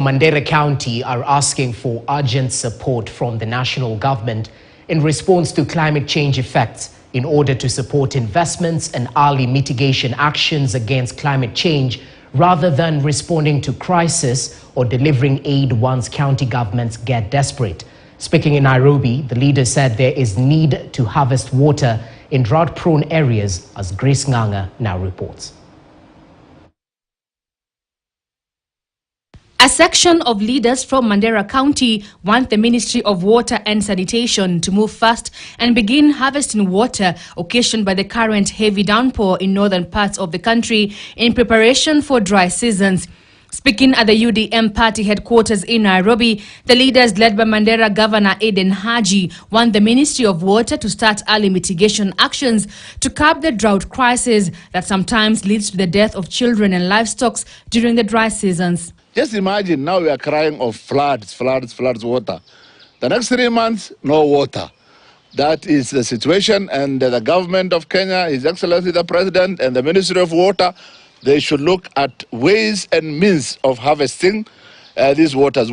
Mandera County are asking for urgent support from the national government in response to climate change effects in order to support investments and early mitigation actions against climate change rather than responding to crisis or delivering aid once county governments get desperate. Speaking in Nairobi, the leader said there is need to harvest water in drought-prone areas, as Grace Nganga now reports. A section of leaders from Mandera County want the Ministry of Water and Sanitation to move fast and begin harvesting water occasioned by the current heavy downpour in northern parts of the country in preparation for dry seasons. Speaking at the UDM party headquarters in Nairobi, the leaders led by Mandera Governor Eden Haji want the Ministry of Water to start early mitigation actions to curb the drought crisis that sometimes leads to the death of children and livestock during the dry seasons. Just imagine now we are crying of floods, water. The next 3 months, no water. That is the situation, and the government of Kenya, His Excellency the President and the Ministry of Water, they should look at ways and means of harvesting these waters.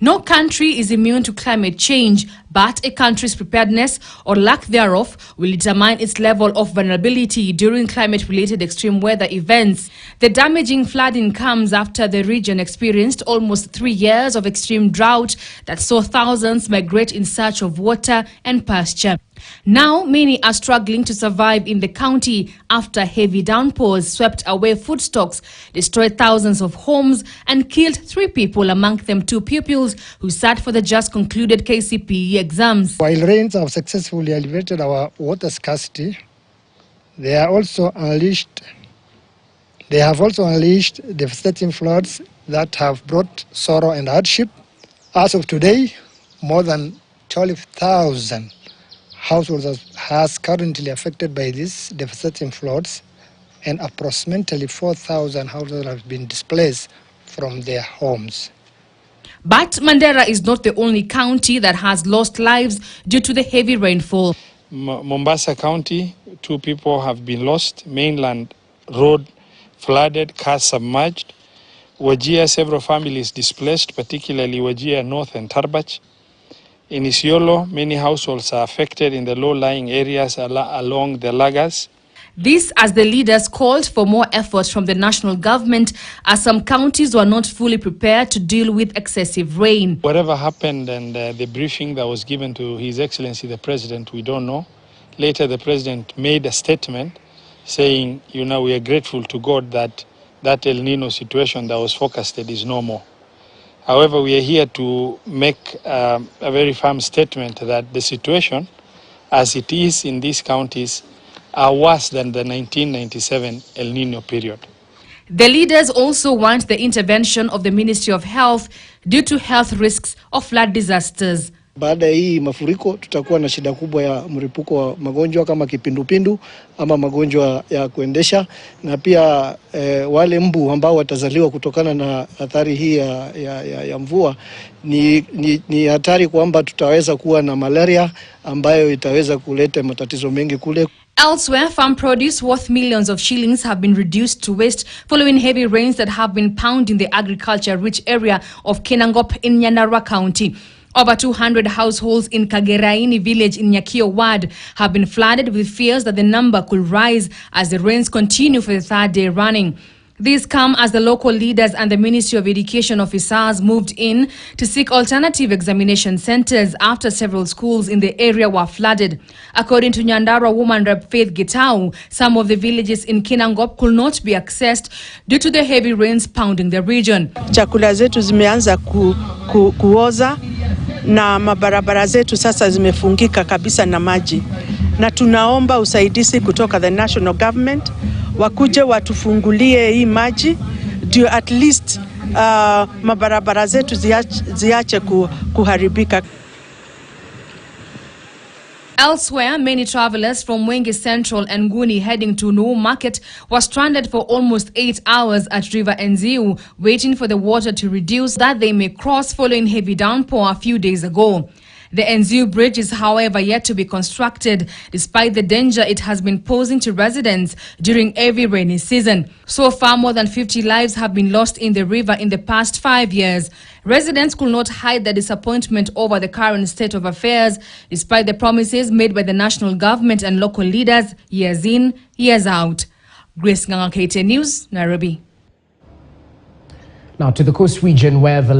No country is immune to climate change, but a country's preparedness or lack thereof will determine its level of vulnerability during climate-related extreme weather events. The damaging flooding comes after the region experienced almost 3 years of extreme drought that saw thousands migrate in search of water and pasture. Now, many are struggling to survive in the county after heavy downpours swept away food stocks, destroyed thousands of homes, and killed 3 people, among them 2 pupils who sat for the just concluded KCPE exams. While rains have successfully alleviated our water scarcity, they have also unleashed devastating floods that have brought sorrow and hardship. As of today, more than 12,000 households has currently affected by these devastating floods, and approximately 4,000 households have been displaced from their homes. But Mandera is not the only county that has lost lives due to the heavy rainfall. Mombasa County, 2 people have been lost. Mainland road flooded, cars submerged. Wajir, several families displaced, particularly Wajir North and Tarbach. In Isiolo, many households are affected in the low-lying areas along the Lagas. This as the leaders called for more efforts from the national government, as some counties were not fully prepared to deal with excessive rain. Whatever happened and the briefing that was given to His Excellency the President, we don't know. Later, the President made a statement saying, we are grateful to God that El Nino situation that was forecasted is no more. However, we are here to make a very firm statement that the situation as it is in these counties are worse than the 1997 El Nino period. The leaders also want the intervention of the Ministry of Health due to health risks of flood disasters. Baada ya hii mafuriko tutakuwa na shida kubwa ya mlipuko wa magonjwa kama kipindupindu ama magonjwa ya kuendesha, na pia wale mbu ambao watazaliwa kutokana na athari hii ya mvua ni hatari kwamba tutaweza kuwa na malaria ambayo itaweza kuleta matatizo mengi kule. Elsewhere, farm produce worth millions of shillings have been reduced to waste following heavy rains that have been pounding the agriculture-rich area of Kinangop in Nyandarua County. Over 200 households in Kageraini village in Nyakio ward have been flooded, with fears that the number could rise as the rains continue for the 3rd day running. These come as the local leaders and the Ministry of Education officers moved in to seek alternative examination centers after several schools in the area were flooded. According to Nyandarua woman rep Faith Gitau, some of the villages in Kinangop could not be accessed due to the heavy rains pounding the region. Chakula zetu zimeanza kuoza na mabarabara zetu sasa zimefungika kabisa na maji, na tunaomba usaidizi kutoka the national government wakuje watufungulie hii maji ndio at least mabarabara zetu ziache kuharibika. Elsewhere, many travelers from Mwenge Central and Nguni heading to Nuu Market were stranded for almost 8 hours at River Nziu, waiting for the water to reduce that they may cross following heavy downpour a few days ago. The Nziu Bridge is, however, yet to be constructed, despite the danger it has been posing to residents during every rainy season. So far, more than 50 lives have been lost in the river in the past 5 years. Residents could not hide their disappointment over the current state of affairs, despite the promises made by the national government and local leaders years in, years out. Grace Nganga, KTN News, Nairobi. Now to the coast region, where the